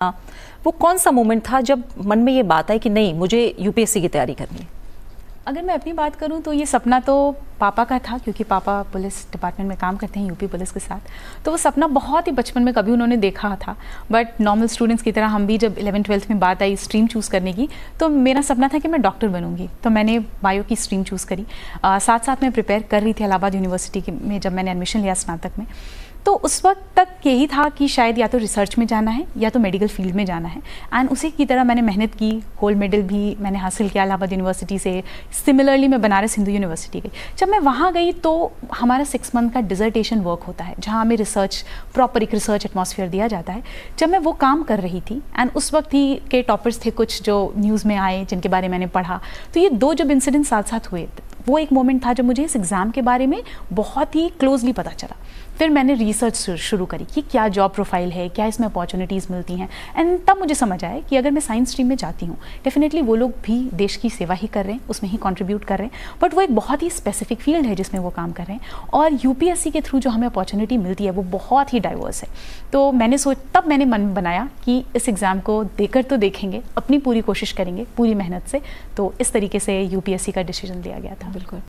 वो कौन सा मोमेंट था जब मन में ये बात आई कि नहीं मुझे यूपीएससी की तैयारी करनी है? अगर मैं अपनी बात करूं तो ये सपना तो पापा का था, क्योंकि पापा पुलिस डिपार्टमेंट में काम करते हैं यूपी पुलिस के साथ। तो वो सपना बहुत ही बचपन में कभी उन्होंने देखा था, बट नॉर्मल स्टूडेंट्स की तरह हम भी जब 11th-12th में बात आई स्ट्रीम चूज़ करने की, तो मेरा सपना था कि मैं डॉक्टर बनूंगी। तो मैंने बायो की स्ट्रीम चूज़ करी। साथ साथ मैं प्रिपेयर कर रही थी इलाहाबाद यूनिवर्सिटी में जब मैंने एडमिशन लिया स्नातक में। तो उस वक्त तक यही था कि शायद या तो रिसर्च में जाना है या तो मेडिकल फील्ड में जाना है। एंड उसी की तरह मैंने मेहनत की, गोल्ड मेडल भी मैंने हासिल किया इलाहाबाद यूनिवर्सिटी से। सिमिलरली मैं बनारस हिंदू यूनिवर्सिटी गई। जब मैं वहाँ गई तो हमारा 6 मंथ का डिजर्टेशन वर्क होता है, जहाँ हमें रिसर्च प्रॉपर एक रिसर्च एटमॉस्फेयर दिया जाता है। जब मैं वो काम कर रही थी एंड उस वक्त ही के टॉपर्स थे कुछ जो न्यूज़ में आए, जिनके बारे में मैंने पढ़ा, तो ये 2 जब इंसिडेंट साथ साथ हुए, वो एक मोमेंट था जब मुझे इस एग्ज़ाम के बारे में बहुत ही क्लोजली पता चला। फिर मैंने रिसर्च शुरू करी कि क्या जॉब प्रोफाइल है, क्या इसमें अपॉर्चुनिटीज़ मिलती हैं। एंड तब मुझे समझ आया कि अगर मैं साइंस स्ट्रीम में जाती हूँ, डेफिनेटली वो लोग भी देश की सेवा ही कर रहे हैं, उसमें ही कंट्रीब्यूट कर रहे हैं, बट वो एक बहुत ही स्पेसिफिक फील्ड है जिसमें वो काम कर रहे हैं। और यूपीएससी के थ्रू जो हमें अपॉर्चुनिटी मिलती है वो बहुत ही डाइवर्स है। तो तब मैंने मन बनाया कि इस एग्ज़ाम को देकर तो देखेंगे, अपनी पूरी कोशिश करेंगे पूरी मेहनत से। तो इस तरीके से यूपीएससी का डिसीजन लिया गया था। बिल्कुल।